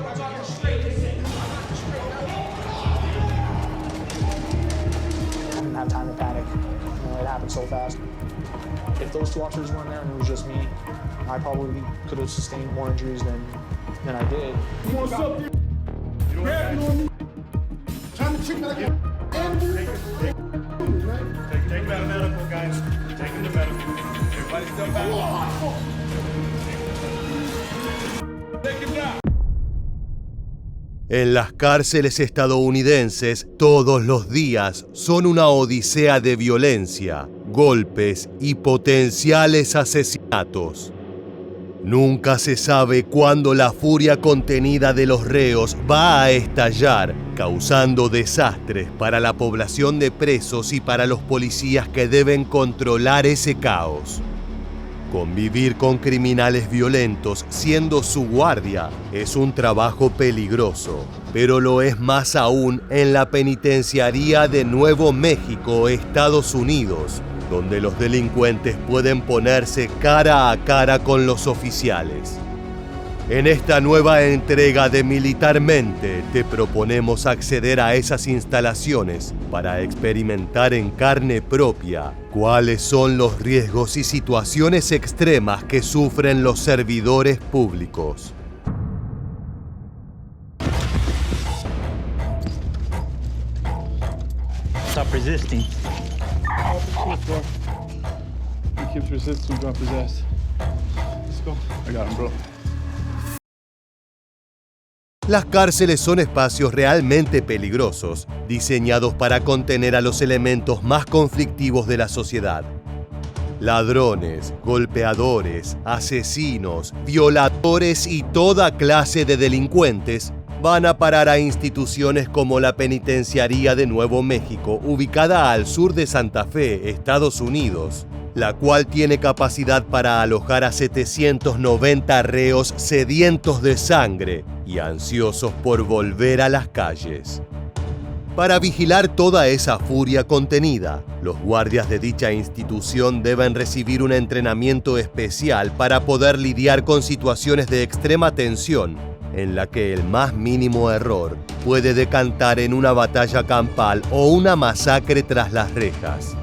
Didn't have time to panic. You know, it happened so fast. If those two officers weren't there and it was just me, I probably could have sustained more injuries than I did. What's up, dude? Grabbing on me. Trying to trick me like a Take him out of medical, guys. Take him to medical. Everybody step back. Take him down. En las cárceles estadounidenses, todos los días son una odisea de violencia, golpes y potenciales asesinatos. Nunca se sabe cuándo la furia contenida de los reos va a estallar, causando desastres para la población de presos y para los policías que deben controlar ese caos. Convivir con criminales violentos siendo su guardia es un trabajo peligroso, pero lo es más aún en la penitenciaría de Nuevo México, Estados Unidos, donde los delincuentes pueden ponerse cara a cara con los oficiales. En esta nueva entrega de Militarmente te proponemos acceder a esas instalaciones para experimentar en carne propia cuáles son los riesgos y situaciones extremas que sufren los servidores públicos. Stop resisting. He keeps resisting, drop his ass. Let's go. I got him, bro. Las cárceles son espacios realmente peligrosos, diseñados para contener a los elementos más conflictivos de la sociedad. Ladrones, golpeadores, asesinos, violadores y toda clase de delincuentes van a parar a instituciones como la Penitenciaría de Nuevo México, ubicada al sur de Santa Fe, Estados Unidos, la cual tiene capacidad para alojar a 790 reos sedientos de sangre y ansiosos por volver a las calles. Para vigilar toda esa furia contenida, los guardias de dicha institución deben recibir un entrenamiento especial para poder lidiar con situaciones de extrema tensión, en la que el más mínimo error puede decantar en una batalla campal o una masacre tras las rejas.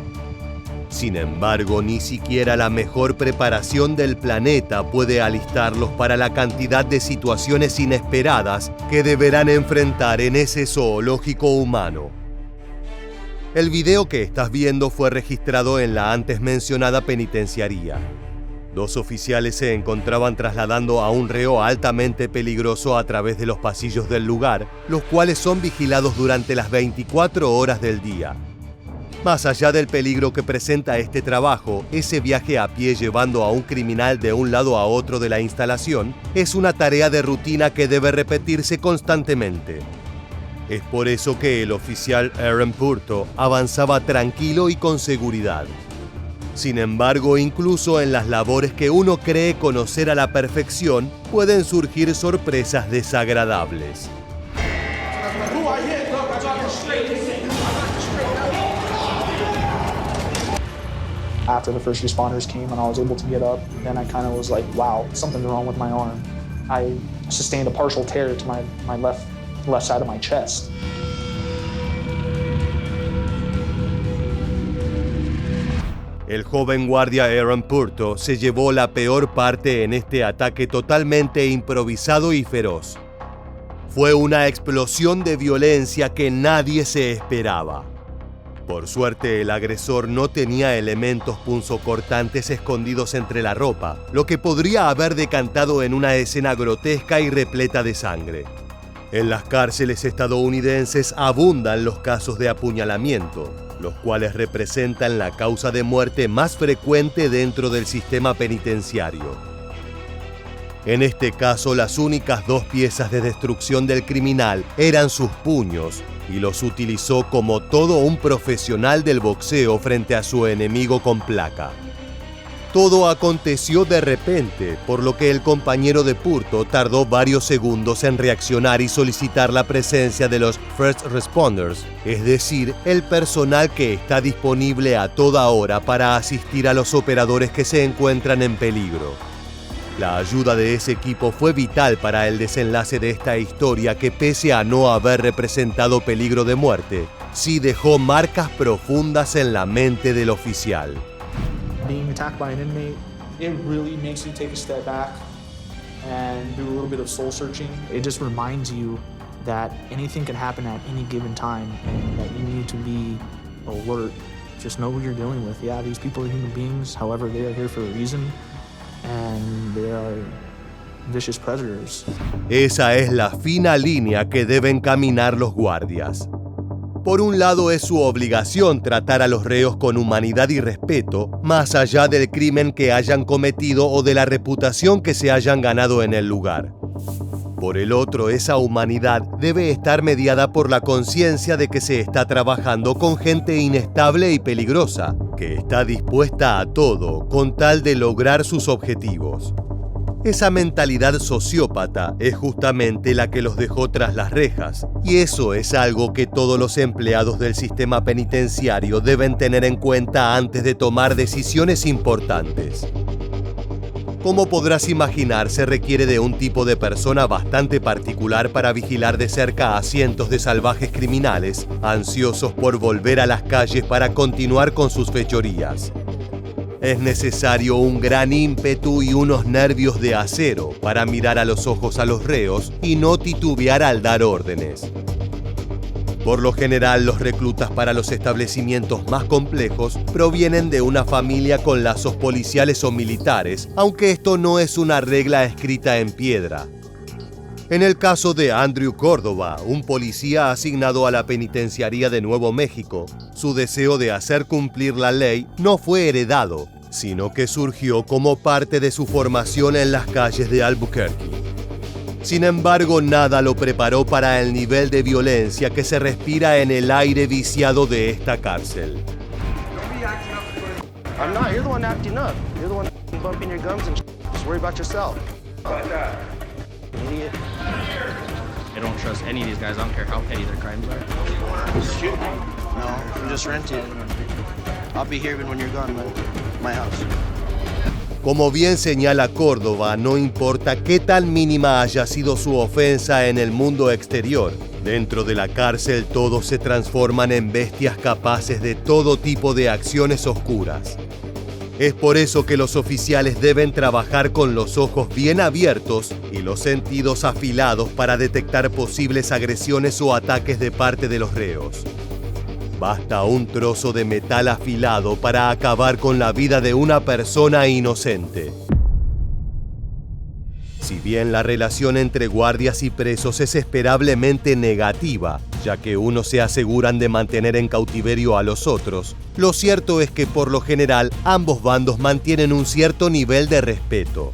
Sin embargo, ni siquiera la mejor preparación del planeta puede alistarlos para la cantidad de situaciones inesperadas que deberán enfrentar en ese zoológico humano. El video que estás viendo fue registrado en la antes mencionada penitenciaría. Dos oficiales se encontraban trasladando a un reo altamente peligroso a través de los pasillos del lugar, los cuales son vigilados durante las 24 horas del día. Más allá del peligro que presenta este trabajo, ese viaje a pie llevando a un criminal de un lado a otro de la instalación es una tarea de rutina que debe repetirse constantemente. Es por eso que el oficial Aaron Purto avanzaba tranquilo y con seguridad. Sin embargo, incluso en las labores que uno cree conocer a la perfección, pueden surgir sorpresas desagradables. After the first responders came and I was able to get up, then I kind of was like, wow, something's wrong with my arm. I sustained a partial tear to my left side of my chest. El joven guardia Aaron Purto se llevó la peor parte en este ataque totalmente improvisado y feroz. Fue una explosión de violencia que nadie se esperaba. Por suerte, el agresor no tenía elementos punzocortantes escondidos entre la ropa, lo que podría haber decantado en una escena grotesca y repleta de sangre. En las cárceles estadounidenses abundan los casos de apuñalamiento, los cuales representan la causa de muerte más frecuente dentro del sistema penitenciario. En este caso, las únicas dos piezas de destrucción del criminal eran sus puños, y los utilizó como todo un profesional del boxeo frente a su enemigo con placa. Todo aconteció de repente, por lo que el compañero de Purto tardó varios segundos en reaccionar y solicitar la presencia de los First Responders, es decir, el personal que está disponible a toda hora para asistir a los operadores que se encuentran en peligro. La ayuda de ese equipo fue vital para el desenlace de esta historia que, pese a no haber representado peligro de muerte, sí dejó marcas profundas en la mente del oficial. Being attacked by an inmate, it really makes you take a step back and do a little bit of soul searching. It just reminds you that anything can happen at any given time and that you need to be alert. Just know what you're dealing with. Yeah, these people are human beings. However, they are here for a reason and they are vicious predators. Esa es la fina línea que deben caminar los guardias. Por un lado, es su obligación tratar a los reos con humanidad y respeto, más allá del crimen que hayan cometido o de la reputación que se hayan ganado en el lugar. Por el otro, esa humanidad debe estar mediada por la conciencia de que se está trabajando con gente inestable y peligrosa, que está dispuesta a todo con tal de lograr sus objetivos. Esa mentalidad sociópata es justamente la que los dejó tras las rejas, y eso es algo que todos los empleados del sistema penitenciario deben tener en cuenta antes de tomar decisiones importantes. Como podrás imaginar, se requiere de un tipo de persona bastante particular para vigilar de cerca a cientos de salvajes criminales, ansiosos por volver a las calles para continuar con sus fechorías. Es necesario un gran ímpetu y unos nervios de acero para mirar a los ojos a los reos y no titubear al dar órdenes. Por lo general, los reclutas para los establecimientos más complejos provienen de una familia con lazos policiales o militares, aunque esto no es una regla escrita en piedra. En el caso de Andrew Córdoba, un policía asignado a la penitenciaría de Nuevo México, su deseo de hacer cumplir la ley no fue heredado, sino que surgió como parte de su formación en las calles de Albuquerque. Sin embargo, nada lo preparó para el nivel de violencia que se respira en el aire viciado de esta cárcel. I'm not. You're the one acting up. You're the one bumping your gums and just worry about yourself. Idiot. I don't trust any of these guys. I don't care how petty their crimes are. No, I'm just renting. I'll be here even when you're gone, man. My house. Como bien señala Córdoba, no importa qué tan mínima haya sido su ofensa en el mundo exterior, dentro de la cárcel todos se transforman en bestias capaces de todo tipo de acciones oscuras. Es por eso que los oficiales deben trabajar con los ojos bien abiertos y los sentidos afilados para detectar posibles agresiones o ataques de parte de los reos. Basta un trozo de metal afilado para acabar con la vida de una persona inocente. Si bien la relación entre guardias y presos es esperablemente negativa, ya que unos se aseguran de mantener en cautiverio a los otros, lo cierto es que por lo general ambos bandos mantienen un cierto nivel de respeto.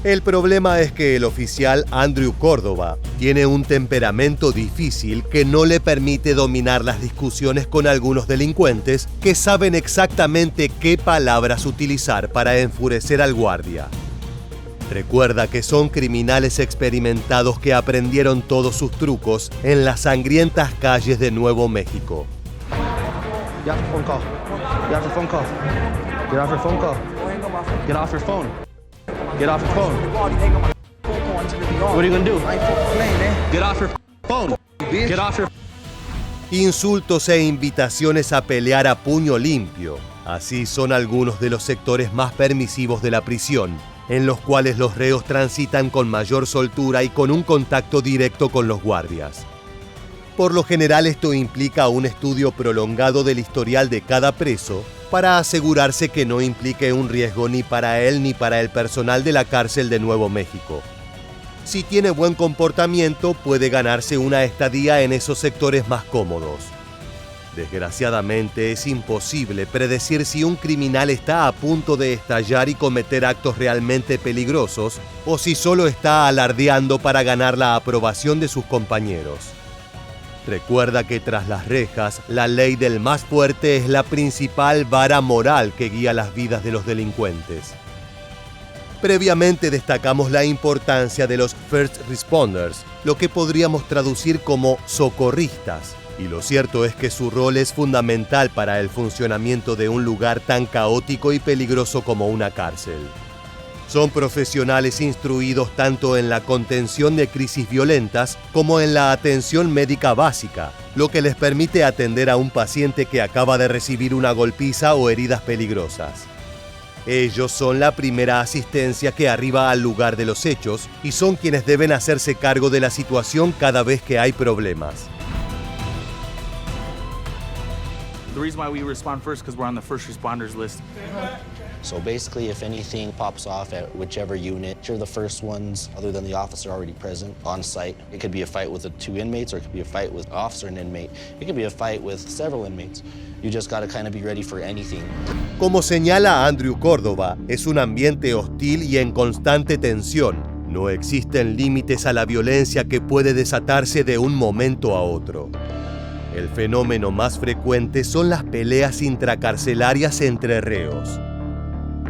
El problema es que el oficial Andrew Córdoba tiene un temperamento difícil que no le permite dominar las discusiones con algunos delincuentes que saben exactamente qué palabras utilizar para enfurecer al guardia. Recuerda que son criminales experimentados que aprendieron todos sus trucos en las sangrientas calles de Nuevo México. Get off your phone call. Get off your phone call. Get off your phone call. Get off your phone. Get off your phone. What are you gonna do? Get off your phone. Get off your. Insultos e invitaciones a pelear a puño limpio. Así son algunos de los sectores más permisivos de la prisión, en los cuales los reos transitan con mayor soltura y con un contacto directo con los guardias. Por lo general, esto implica un estudio prolongado del historial de cada preso para asegurarse que no implique un riesgo ni para él ni para el personal de la cárcel de Nuevo México. Si tiene buen comportamiento, puede ganarse una estadía en esos sectores más cómodos. Desgraciadamente, es imposible predecir si un criminal está a punto de estallar y cometer actos realmente peligrosos o si solo está alardeando para ganar la aprobación de sus compañeros. Recuerda que tras las rejas, la ley del más fuerte es la principal vara moral que guía las vidas de los delincuentes. Previamente destacamos la importancia de los first responders, lo que podríamos traducir como socorristas, y lo cierto es que su rol es fundamental para el funcionamiento de un lugar tan caótico y peligroso como una cárcel. Son profesionales instruidos tanto en la contención de crisis violentas como en la atención médica básica, lo que les permite atender a un paciente que acaba de recibir una golpiza o heridas peligrosas. Ellos son la primera asistencia que arriba al lugar de los hechos y son quienes deben hacerse cargo de la situación cada vez que hay problemas. The reason why we respond first because we're on the first responders list. So basically, if anything pops off at whichever unit, you're the first ones, other than the officer already present, on site. It could be a fight with the 2 inmates, or it could be a fight with officer and inmate. It could be a fight with several inmates. You just got to kind of be ready for anything. Como señala Andrew Córdoba, es un ambiente hostil y en constante tensión. No existen límites a la violencia que puede desatarse de un momento a otro. El fenómeno más frecuente son las peleas intracarcelarias entre reos.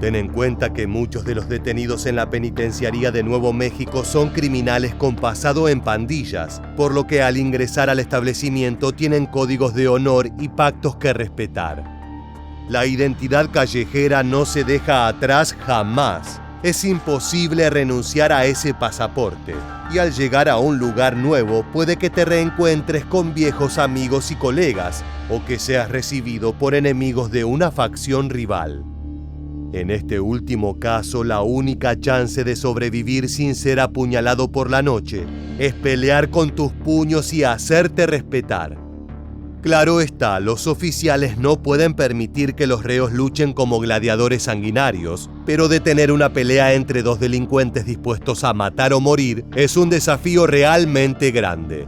Ten en cuenta que muchos de los detenidos en la penitenciaría de Nuevo México son criminales con pasado en pandillas, por lo que al ingresar al establecimiento tienen códigos de honor y pactos que respetar. La identidad callejera no se deja atrás jamás. Es imposible renunciar a ese pasaporte, y al llegar a un lugar nuevo puede que te reencuentres con viejos amigos y colegas, o que seas recibido por enemigos de una facción rival. En este último caso, la única chance de sobrevivir sin ser apuñalado por la noche es pelear con tus puños y hacerte respetar. Claro está, los oficiales no pueden permitir que los reos luchen como gladiadores sanguinarios, pero detener una pelea entre 2 delincuentes dispuestos a matar o morir es un desafío realmente grande.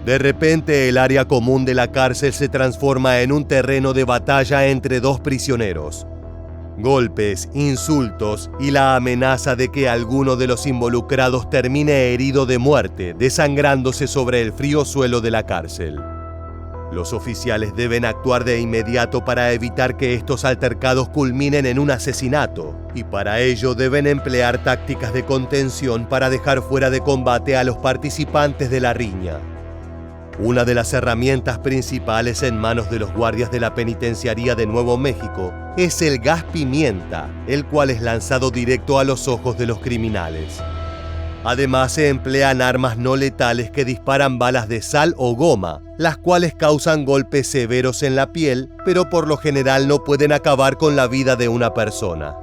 De repente, el área común de la cárcel se transforma en un terreno de batalla entre 2 prisioneros. Golpes, insultos y la amenaza de que alguno de los involucrados termine herido de muerte, desangrándose sobre el frío suelo de la cárcel. Los oficiales deben actuar de inmediato para evitar que estos altercados culminen en un asesinato, y para ello deben emplear tácticas de contención para dejar fuera de combate a los participantes de la riña. Una de las herramientas principales en manos de los guardias de la penitenciaría de Nuevo México es el gas pimienta, el cual es lanzado directo a los ojos de los criminales. Además, se emplean armas no letales que disparan balas de sal o goma, las cuales causan golpes severos en la piel, pero por lo general no pueden acabar con la vida de una persona.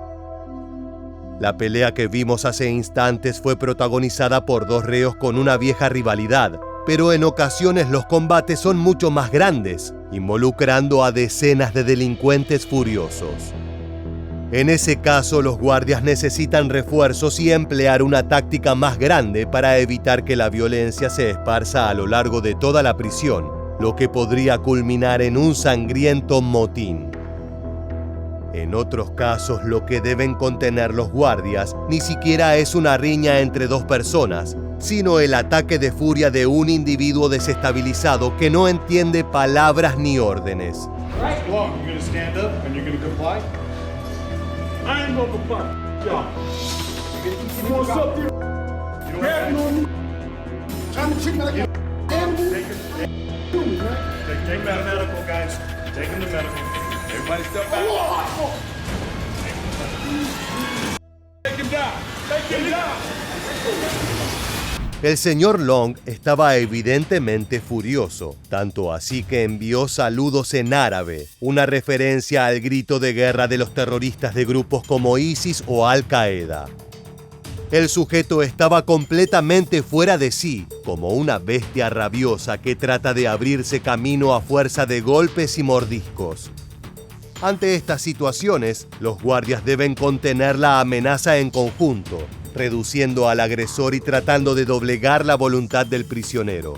La pelea que vimos hace instantes fue protagonizada por 2 reos con una vieja rivalidad, pero en ocasiones los combates son mucho más grandes, involucrando a decenas de delincuentes furiosos. En ese caso, los guardias necesitan refuerzos y emplear una táctica más grande para evitar que la violencia se esparza a lo largo de toda la prisión, lo que podría culminar en un sangriento motín. En otros casos, lo que deben contener los guardias ni siquiera es una riña entre 2 personas, sino el ataque de furia de un individuo desestabilizado que no entiende palabras ni órdenes. I ain't gonna comply. Yo. You want something? You don't have to. Trying to treat me like an animal? Take him to medical, guys. Take him to medical. Everybody step back. Take him down. Take him down. El señor Long estaba evidentemente furioso, tanto así que envió saludos en árabe, una referencia al grito de guerra de los terroristas de grupos como ISIS o Al-Qaeda. El sujeto estaba completamente fuera de sí, como una bestia rabiosa que trata de abrirse camino a fuerza de golpes y mordiscos. Ante estas situaciones, los guardias deben contener la amenaza en conjunto, reduciendo al agresor y tratando de doblegar la voluntad del prisionero.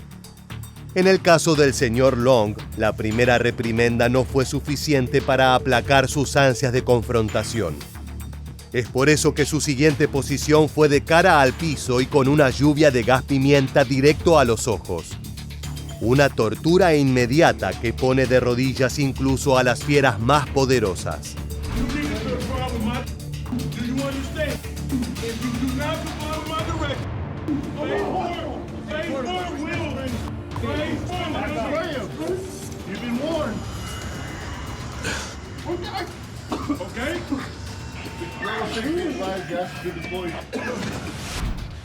En el caso del señor Long, la primera reprimenda no fue suficiente para aplacar sus ansias de confrontación. Es por eso que su siguiente posición fue de cara al piso y con una lluvia de gas pimienta directo a los ojos. Una tortura inmediata que pone de rodillas incluso a las fieras más poderosas.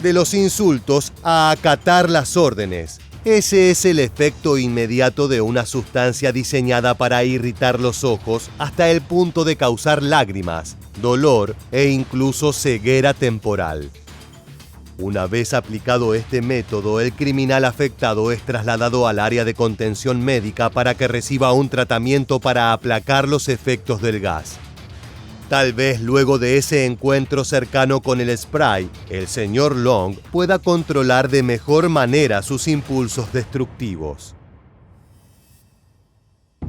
De los insultos a acatar las órdenes. Ese es el efecto inmediato de una sustancia diseñada para irritar los ojos hasta el punto de causar lágrimas, dolor e incluso ceguera temporal. Una vez aplicado este método, el criminal afectado es trasladado al área de contención médica para que reciba un tratamiento para aplacar los efectos del gas. Tal vez luego de ese encuentro cercano con el spray, el señor Long pueda controlar de mejor manera sus impulsos destructivos.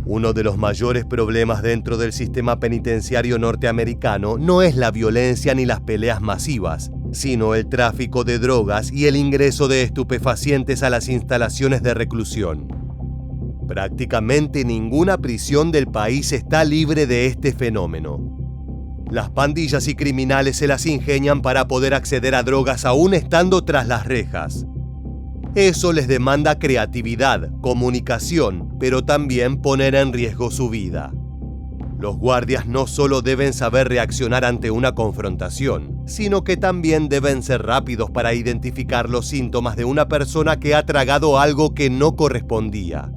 Uno de los mayores problemas dentro del sistema penitenciario norteamericano no es la violencia ni las peleas masivas, sino el tráfico de drogas y el ingreso de estupefacientes a las instalaciones de reclusión. Prácticamente ninguna prisión del país está libre de este fenómeno. Las pandillas y criminales se las ingenian para poder acceder a drogas aún estando tras las rejas. Eso les demanda creatividad, comunicación, pero también poner en riesgo su vida. Los guardias no solo deben saber reaccionar ante una confrontación, sino que también deben ser rápidos para identificar los síntomas de una persona que ha tragado algo que no correspondía.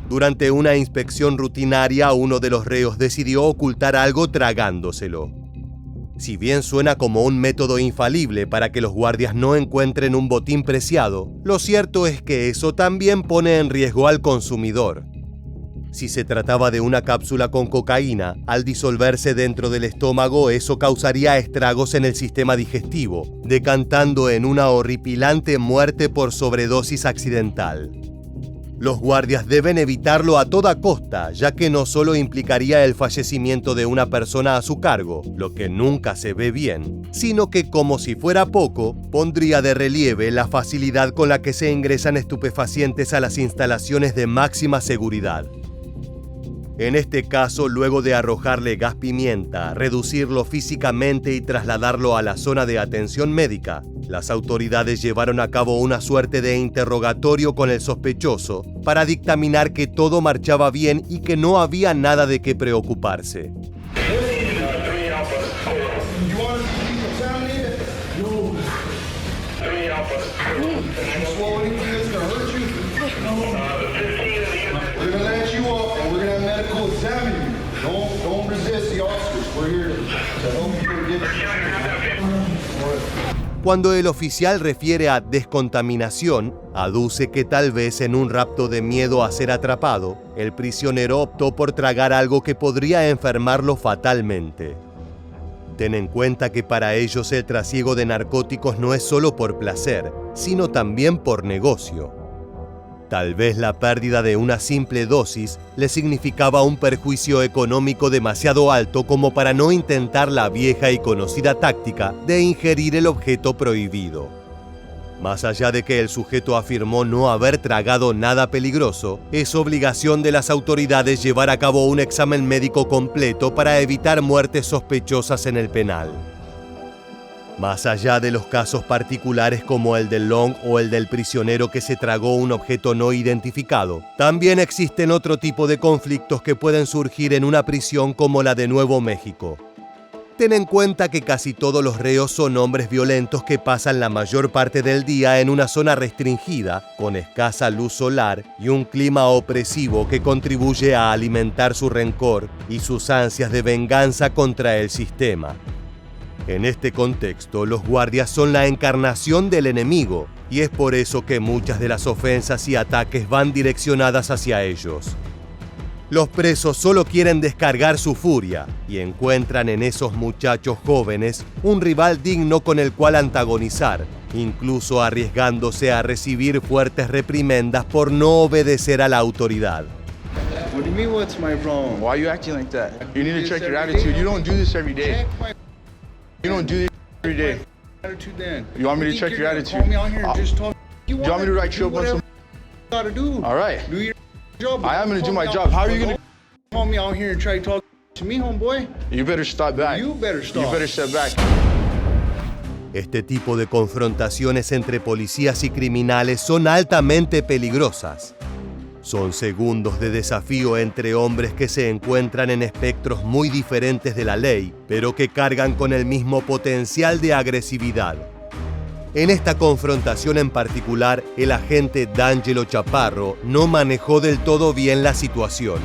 Durante una inspección rutinaria, uno de los reos decidió ocultar algo tragándoselo. Si bien suena como un método infalible para que los guardias no encuentren un botín preciado, lo cierto es que eso también pone en riesgo al consumidor. Si se trataba de una cápsula con cocaína, al disolverse dentro del estómago, eso causaría estragos en el sistema digestivo, decantando en una horripilante muerte por sobredosis accidental. Los guardias deben evitarlo a toda costa, ya que no solo implicaría el fallecimiento de una persona a su cargo, lo que nunca se ve bien, sino que, como si fuera poco, pondría de relieve la facilidad con la que se ingresan estupefacientes a las instalaciones de máxima seguridad. En este caso, luego de arrojarle gas pimienta, reducirlo físicamente y trasladarlo a la zona de atención médica, las autoridades llevaron a cabo una suerte de interrogatorio con el sospechoso para dictaminar que todo marchaba bien y que no había nada de qué preocuparse. Cuando el oficial refiere a descontaminación, aduce que tal vez en un rapto de miedo a ser atrapado, el prisionero optó por tragar algo que podría enfermarlo fatalmente. Ten en cuenta que para ellos el trasiego de narcóticos no es solo por placer, sino también por negocio. Tal vez la pérdida de una simple dosis le significaba un perjuicio económico demasiado alto como para no intentar la vieja y conocida táctica de ingerir el objeto prohibido. Más allá de que el sujeto afirmó no haber tragado nada peligroso, es obligación de las autoridades llevar a cabo un examen médico completo para evitar muertes sospechosas en el penal. Más allá de los casos particulares como el del Long o el del prisionero que se tragó un objeto no identificado, también existen otro tipo de conflictos que pueden surgir en una prisión como la de Nuevo México. Ten en cuenta que casi todos los reos son hombres violentos que pasan la mayor parte del día en una zona restringida, con escasa luz solar y un clima opresivo que contribuye a alimentar su rencor y sus ansias de venganza contra el sistema. En este contexto, los guardias son la encarnación del enemigo, y es por eso que muchas de las ofensas y ataques van direccionadas hacia ellos. Los presos solo quieren descargar su furia y encuentran en esos muchachos jóvenes un rival digno con el cual antagonizar, incluso arriesgándose a recibir fuertes reprimendas por no obedecer a la autoridad. What do you mean, what's my problem? Why are you acting like that? You need to check your attitude. You don't do this every day. You don't do this every day. Attitude then. You want me to check your attitude? Call me out here and just talk. You want me to write you up on some? Gotta do. All right. Do your job. I am gonna do my job. How are you gonna call me out here and try to talk to me, homeboy? You better stop back. You better stop. You better step back. Este tipo de confrontaciones entre policías y criminales son altamente peligrosas. Son segundos de desafío entre hombres que se encuentran en espectros muy diferentes de la ley, pero que cargan con el mismo potencial de agresividad. En esta confrontación en particular, el agente D'Angelo Chaparro no manejó del todo bien la situación.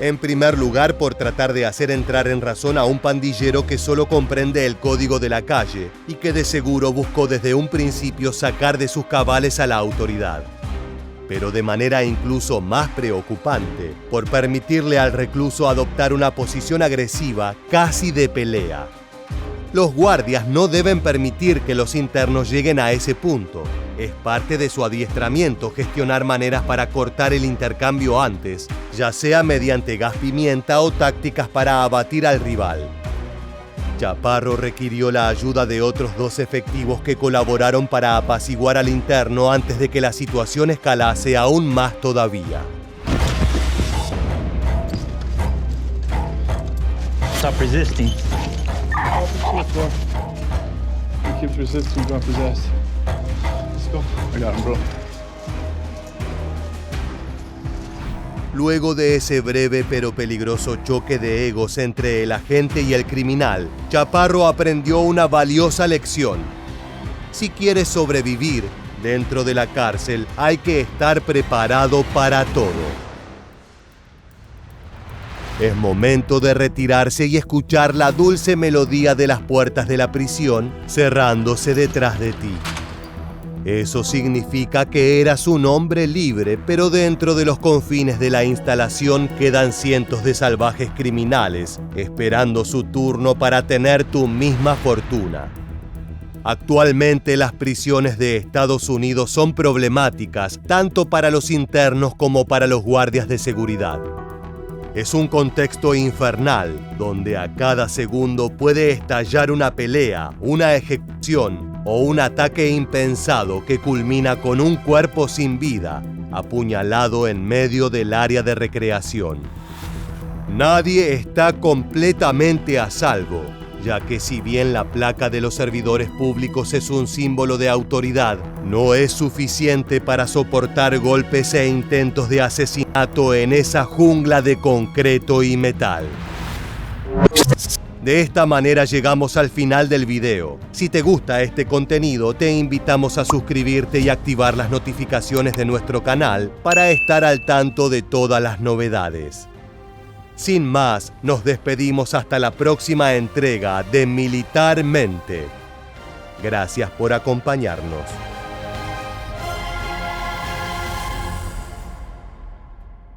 En primer lugar, por tratar de hacer entrar en razón a un pandillero que solo comprende el código de la calle y que de seguro buscó desde un principio sacar de sus cabales a la autoridad. Pero de manera incluso más preocupante, por permitirle al recluso adoptar una posición agresiva, casi de pelea. Los guardias no deben permitir que los internos lleguen a ese punto. Es parte de su adiestramiento gestionar maneras para cortar el intercambio antes, ya sea mediante gas pimienta o tácticas para abatir al rival. Chaparro requirió la ayuda de otros 2 efectivos que colaboraron para apaciguar al interno antes de que la situación escalase aún más todavía. Stop resisting. He keeps resisting, got possessed. Let's go. I got him, bro. Luego de ese breve pero peligroso choque de egos entre el agente y el criminal, Chaparro aprendió una valiosa lección. Si quieres sobrevivir dentro de la cárcel, hay que estar preparado para todo. Es momento de retirarse y escuchar la dulce melodía de las puertas de la prisión cerrándose detrás de ti. Eso significa que eras un hombre libre, pero dentro de los confines de la instalación quedan cientos de salvajes criminales, esperando su turno para tener tu misma fortuna. Actualmente las prisiones de Estados Unidos son problemáticas, tanto para los internos como para los guardias de seguridad. Es un contexto infernal, donde a cada segundo puede estallar una pelea, una ejecución o un ataque impensado que culmina con un cuerpo sin vida, apuñalado en medio del área de recreación. Nadie está completamente a salvo, ya que si bien la placa de los servidores públicos es un símbolo de autoridad, no es suficiente para soportar golpes e intentos de asesinato en esa jungla de concreto y metal. De esta manera llegamos al final del video. Si te gusta este contenido, te invitamos a suscribirte y activar las notificaciones de nuestro canal para estar al tanto de todas las novedades. Sin más, nos despedimos hasta la próxima entrega de Militarmente. Gracias por acompañarnos.